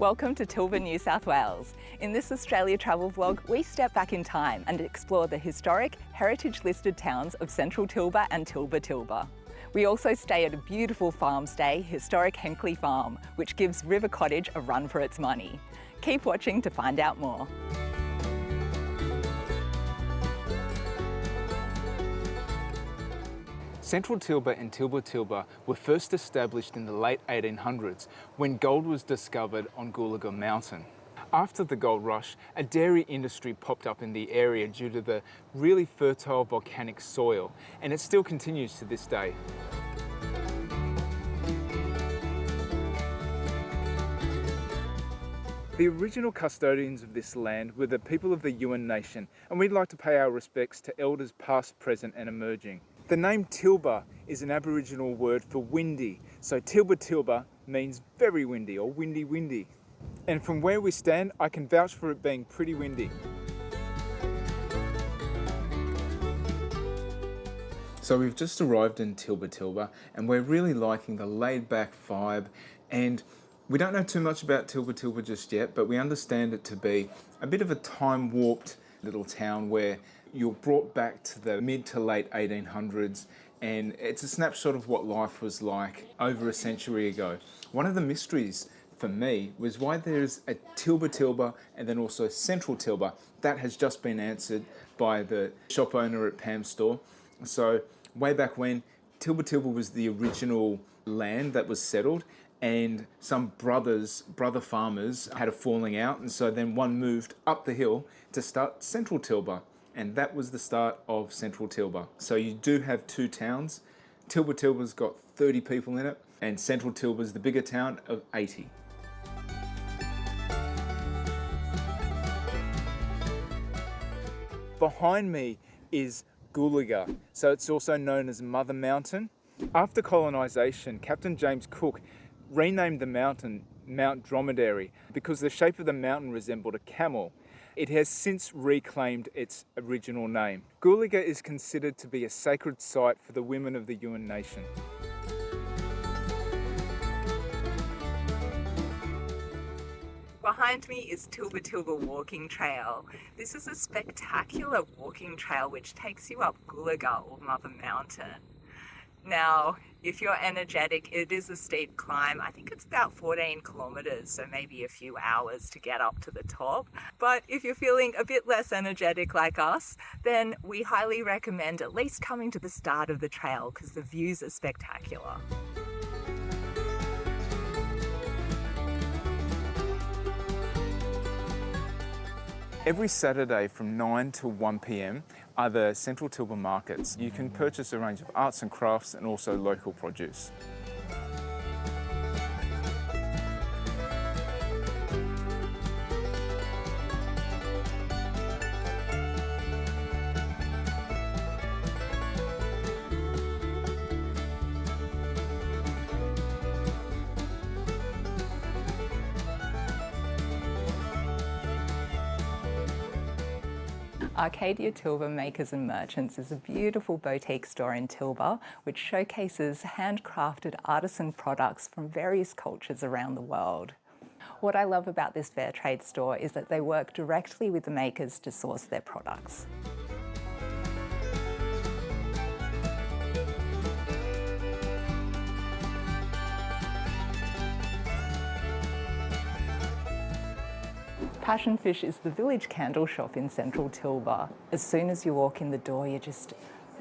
Welcome to Tilba, New South Wales. In this Australia travel vlog, we step back in time and explore the historic, heritage-listed towns of Central Tilba and Tilba Tilba. We also stay at a beautiful farm stay, Historic Henkley Farm, which gives River Cottage a run for its money. Keep watching to find out more. Central Tilba and Tilba Tilba were first established in the late 1800s when gold was discovered on Gulaga mountain. After the gold rush, a dairy industry popped up in the area due to the really fertile volcanic soil, and it still continues to this day. The original custodians of this land were the people of the Yuin nation, and we'd like to pay our respects to elders past, present and emerging. The name Tilba is an Aboriginal word for windy, so Tilba Tilba means very windy or windy windy. And from where we stand, I can vouch for it being pretty windy. So we've just arrived in Tilba Tilba and we're really liking the laid back vibe, and we don't know too much about Tilba Tilba just yet, but we understand it to be a bit of a time warped little town where you're brought back to the mid to late 1800s, and it's a snapshot of what life was like over a century ago. One of the mysteries for me was why there's a Tilba Tilba and then also Central Tilba. That has just been answered by the shop owner at Pam's store. So way back when, Tilba Tilba was the original land that was settled, and some brother farmers had a falling out, and so then one moved up the hill to start Central Tilba, and that was the start of Central Tilba. So you do have two towns. Tilba Tilba's got 30 people in it, and Central Tilba's the bigger town of 80. Behind me is Gulaga, so it's also known as Mother Mountain. After colonisation, Captain James Cook renamed the mountain Mount Dromedary because the shape of the mountain resembled a camel. It has since reclaimed its original name. Gulaga is considered to be a sacred site for the women of the Yuin nation. Behind me is Tilba Tilba Walking Trail. This is a spectacular walking trail which takes you up Gulaga or Mother Mountain. Now, if you're energetic, it is a steep climb. I think it's about 14 kilometers, so maybe a few hours to get up to the top. But if you're feeling a bit less energetic like us, then we highly recommend at least coming to the start of the trail because the views are spectacular. Every Saturday from 9 to 1 p.m. are the Central Tilba markets. You can purchase a range of arts and crafts and also local produce. Arcadia Tilba Makers and Merchants is a beautiful boutique store in Tilba which showcases handcrafted artisan products from various cultures around the world. What I love about this fair trade store is that they work directly with the makers to source their products. Passionfish is the village candle shop in Central Tilba. As soon as you walk in the door, you're just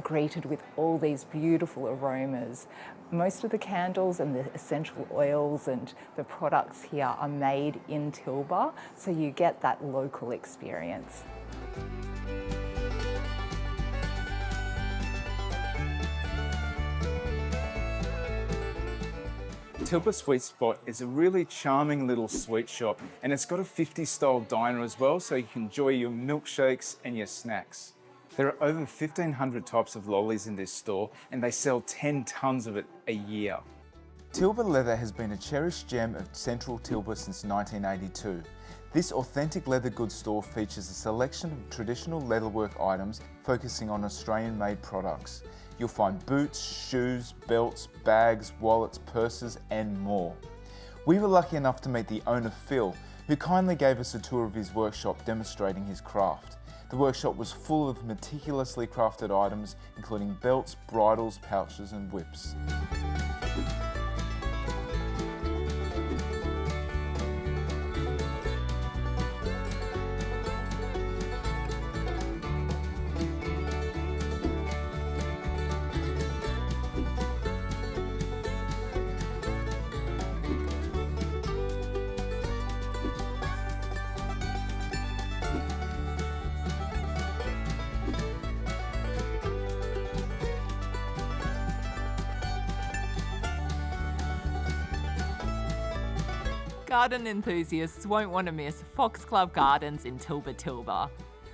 greeted with all these beautiful aromas. Most of the candles and the essential oils and the products here are made in Tilba, so you get that local experience. Tilba Sweet Spot is a really charming little sweet shop, and it's got a 50s style diner as well, so you can enjoy your milkshakes and your snacks. There are over 1,500 types of lollies in this store, and they sell 10 tons of it a year. Tilba Leather has been a cherished gem of Central Tilba since 1982. This authentic leather goods store features a selection of traditional leatherwork items focusing on Australian-made products. You'll find boots, shoes, belts, bags, wallets, purses and more. We were lucky enough to meet the owner Phil, who kindly gave us a tour of his workshop demonstrating his craft. The workshop was full of meticulously crafted items, including belts, bridles, pouches and whips. Garden enthusiasts won't want to miss Foxglove Gardens in Tilba Tilba.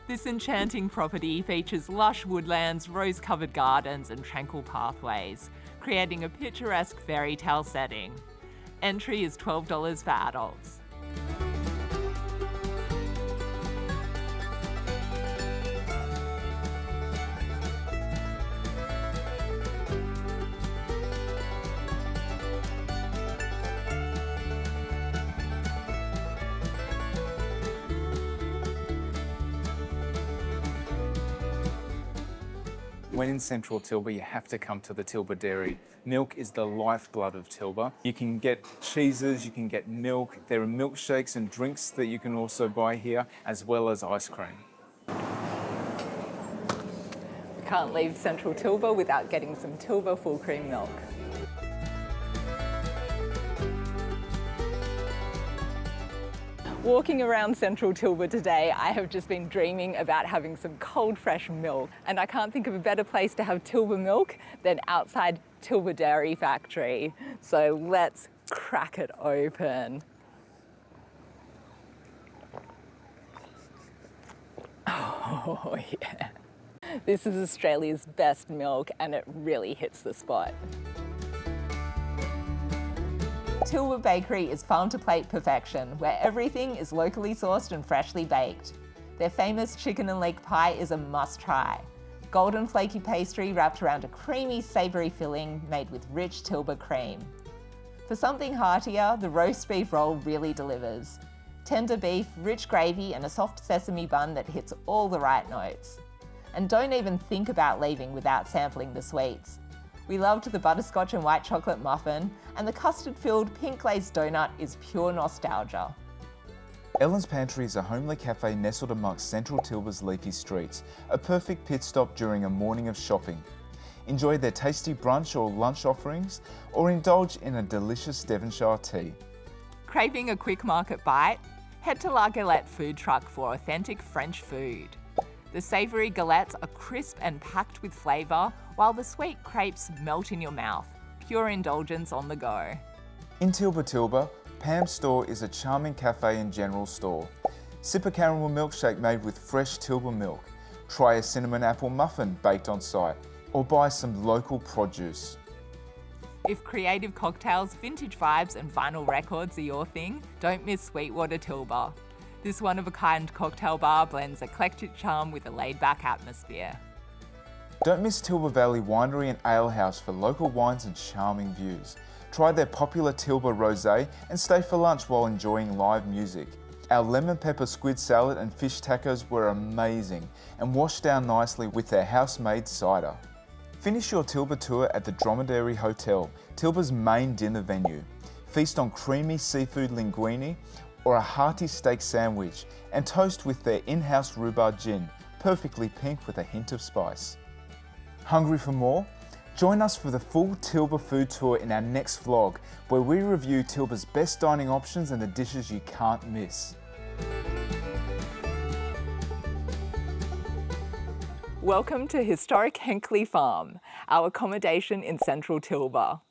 This enchanting property features lush woodlands, rose-covered gardens and tranquil pathways, creating a picturesque fairy tale setting. Entry is $12 for adults. When in central Tilba, you have to come to the Tilba Dairy. Milk is the lifeblood of Tilba. You can get cheeses, you can get milk. There are milkshakes and drinks that you can also buy here, as well as ice cream. We can't leave central Tilba without getting some Tilba full cream milk. Walking around central Tilba today, I have just been dreaming about having some cold, fresh milk. And I can't think of a better place to have Tilba milk than outside Tilba Dairy factory. So let's crack it open. Oh yeah. This is Australia's best milk and it really hits the spot. Tilba Bakery is farm to plate perfection, where everything is locally sourced and freshly baked. Their famous chicken and leek pie is a must try. Golden flaky pastry wrapped around a creamy savoury filling made with rich Tilba cream. For something heartier, the roast beef roll really delivers. Tender beef, rich gravy and a soft sesame bun that hits all the right notes. And don't even think about leaving without sampling the sweets. We loved the butterscotch and white chocolate muffin, and the custard-filled pink glazed donut is pure nostalgia. Ellen's Pantry is a homely cafe nestled amongst central Tilba's leafy streets, a perfect pit stop during a morning of shopping. Enjoy their tasty brunch or lunch offerings, or indulge in a delicious Devonshire tea. Craving a quick market bite? Head to La Gallete food truck for authentic French food. The savoury galettes are crisp and packed with flavour, while the sweet crepes melt in your mouth. Pure indulgence on the go. In Tilba Tilba, Pam's store is a charming cafe and general store. Sip a caramel milkshake made with fresh Tilba milk. Try a cinnamon apple muffin baked on site, or buy some local produce. If creative cocktails, vintage vibes and vinyl records are your thing, don't miss Sweetwater Tilba. This one-of-a-kind cocktail bar blends eclectic charm with a laid-back atmosphere. Don't miss Tilba Valley Winery and Ale House for local wines and charming views. Try their popular Tilba Rosé and stay for lunch while enjoying live music. Our lemon pepper squid salad and fish tacos were amazing and washed down nicely with their house-made cider. Finish your Tilba tour at the Dromedary Hotel, Tilba's main dinner venue. Feast on creamy seafood linguine or a hearty steak sandwich and toast with their in-house rhubarb gin, perfectly pink with a hint of spice. Hungry for more? Join us for the full Tilba food tour in our next vlog, where we review Tilba's best dining options and the dishes you can't miss. Welcome to Historic Henkley Farm, our accommodation in central Tilba.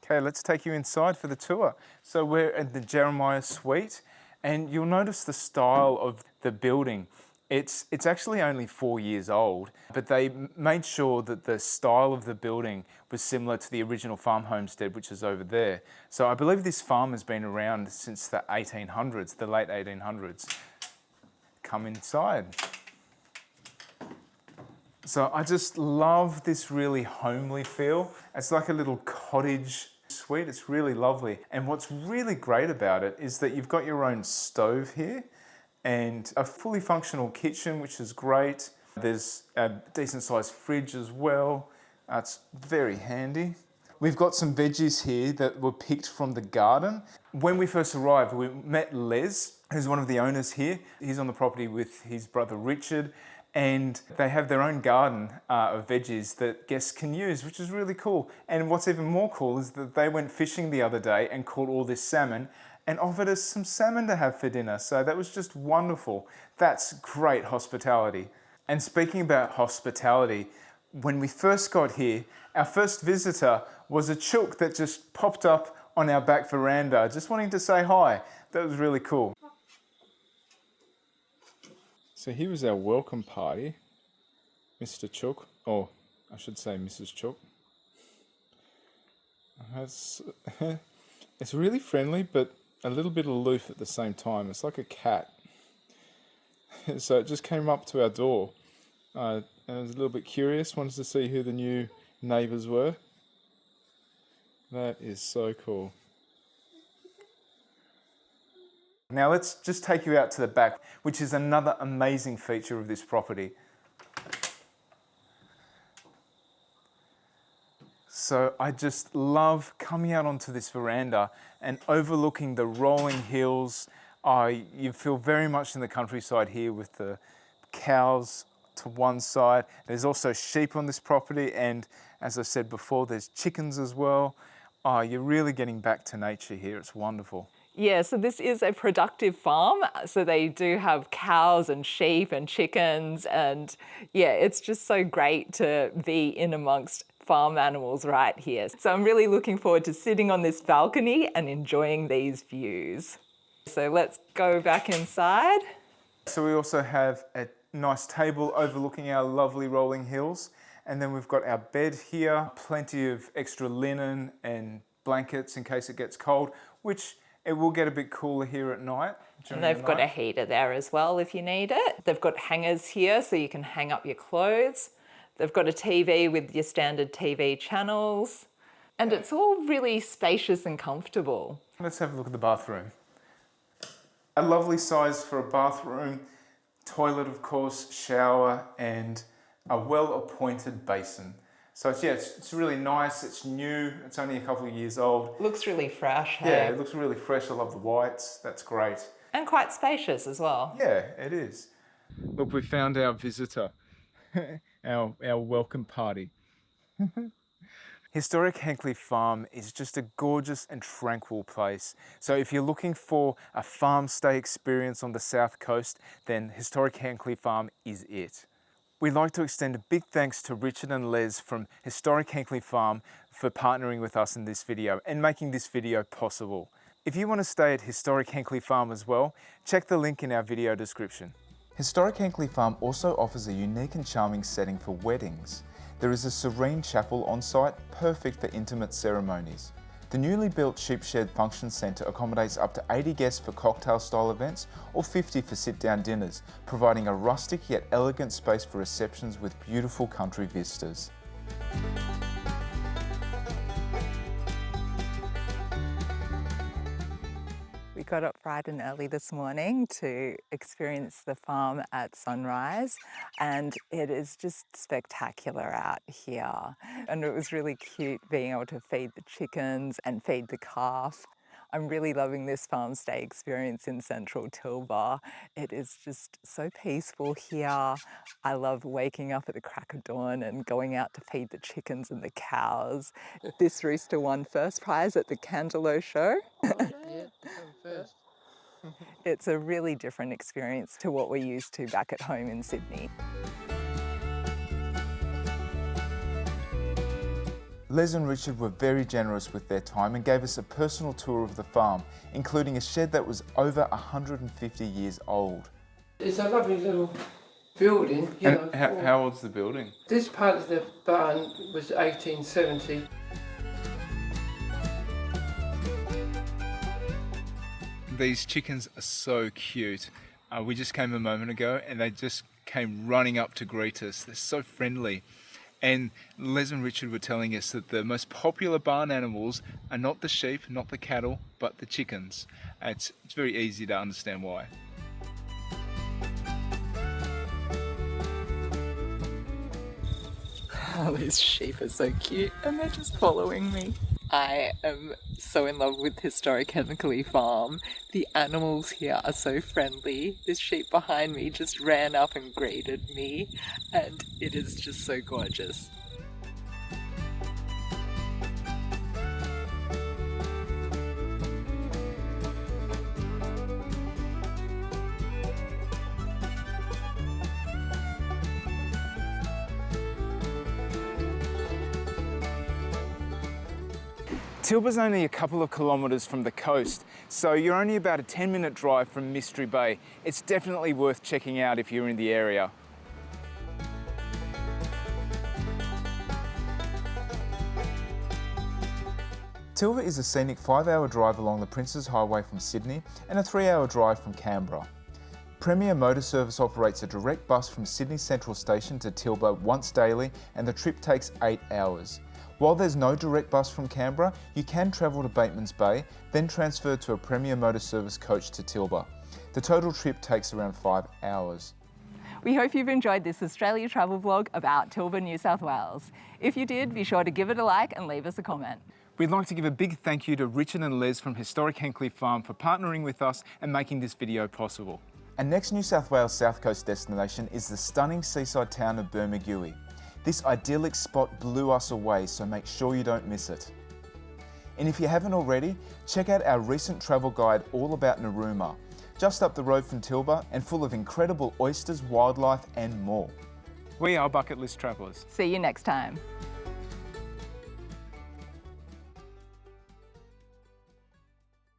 Okay, let's take you inside for the tour. So we're at the Jeremiah Suite, and you'll notice the style of the building. It's actually only 4 years old, but they made sure that the style of the building was similar to the original farm homestead, which is over there. So I believe this farm has been around since the 1800s, the late 1800s. Come inside. So I just love this really homely feel. It's like a little cottage Sweet, it's really lovely. And what's really great about it is that you've got your own stove here and a fully functional kitchen, which is great. There's a decent sized fridge as well. It's very handy. We've got some veggies here that were picked from the garden. When we first arrived, we met Les, who's one of the owners here. He's on the property with his brother Richard, and they have their own garden of veggies that guests can use, which is really cool. And what's even more cool is that they went fishing the other day and caught all this salmon and offered us some salmon to have for dinner. So that was just wonderful. That's great hospitality. And speaking about hospitality, when we first got here, our first visitor was a chook that just popped up on our back veranda, just wanting to say hi. That was really cool. So here was our welcome party, Mr. Chook, or I should say Mrs. Chook. It's really friendly, but a little bit aloof at the same time. It's like a cat. So it just came up to our door. And I was a little bit curious, wanted to see who the new neighbours were. That is so cool. Now let's just take you out to the back, which is another amazing feature of this property. So I just love coming out onto this veranda and overlooking the rolling hills. You feel very much in the countryside here with the cows to one side. There's also sheep on this property, and as I said before, there's chickens as well. You're really getting back to nature here. It's wonderful. Yeah, so this is a productive farm. So they do have cows and sheep and chickens, and yeah, it's just so great to be in amongst farm animals right here. So I'm really looking forward to sitting on this balcony and enjoying these views. So let's go back inside. So we also have a nice table overlooking our lovely rolling hills. And then we've got our bed here, plenty of extra linen and blankets in case it gets cold, which it will get a bit cooler here at night. And they've got a heater there as well if you need it. They've got hangers here so you can hang up your clothes. They've got a TV with your standard TV channels. And it's all really spacious and comfortable. Let's have a look at the bathroom. A lovely size for a bathroom, toilet of course, shower, and a well-appointed basin. So it's really nice, it's new, it's only a couple of years old. Looks really fresh, hey? Yeah, it looks really fresh. I love the whites, that's great. And quite spacious as well. Yeah, it is. Look, we found our visitor, our welcome party. Historic Henkley Farm is just a gorgeous and tranquil place. So if you're looking for a farm stay experience on the South Coast, then Historic Henkley Farm is it. We'd like to extend a big thanks to Richard and Les from Historic Henkley Farm for partnering with us in this video and making this video possible. If you want to stay at Historic Henkley Farm as well, check the link in our video description. Historic Henkley Farm also offers a unique and charming setting for weddings. There is a serene chapel on site, perfect for intimate ceremonies. The newly built Sheep Shed Function Centre accommodates up to 80 guests for cocktail-style events or 50 for sit-down dinners, providing a rustic yet elegant space for receptions with beautiful country vistas. We got up bright and early this morning to experience the farm at sunrise, and it is just spectacular out here. And it was really cute being able to feed the chickens and feed the calf. I'm really loving this farm stay experience in central Tilba. It is just so peaceful here. I love waking up at the crack of dawn and going out to feed the chickens and the cows. This rooster won first prize at the Candelo show. First. It's a really different experience to what we're used to back at home in Sydney. Les and Richard were very generous with their time and gave us a personal tour of the farm, including a shed that was over 150 years old. It's a lovely little building. How old's the building? This part of the barn was 1870. These chickens are so cute. We just came a moment ago and they just came running up to greet us. They're so friendly. And Les and Richard were telling us that the most popular barn animals are not the sheep, not the cattle, but the chickens. It's very easy to understand why. Oh, these sheep are so cute and they're just following me. I am so in love with Historic Henkley Farm. The animals here are so friendly. This sheep behind me just ran up and greeted me and it is just so gorgeous. Tilba's only a couple of kilometres from the coast, so you're only about a 10-minute drive from Mystery Bay. It's definitely worth checking out if you're in the area. Tilba is a scenic 5-hour drive along the Princes Highway from Sydney and a 3-hour drive from Canberra. Premier Motor Service operates a direct bus from Sydney Central Station to Tilba once daily, and the trip takes 8 hours. While there's no direct bus from Canberra, you can travel to Bateman's Bay, then transfer to a Premier Motor Service coach to Tilba. The total trip takes around 5 hours. We hope you've enjoyed this Australia travel vlog about Tilba, New South Wales. If you did, be sure to give it a like and leave us a comment. We'd like to give a big thank you to Richard and Les from Historic Henkley Farm for partnering with us and making this video possible. Our next New South Wales South Coast destination is the stunning seaside town of Bermagui. This idyllic spot blew us away, so make sure you don't miss it. And if you haven't already, check out our recent travel guide all about Narooma, just up the road from Tilba and full of incredible oysters, wildlife and more. We are Bucket List Travellers. See you next time.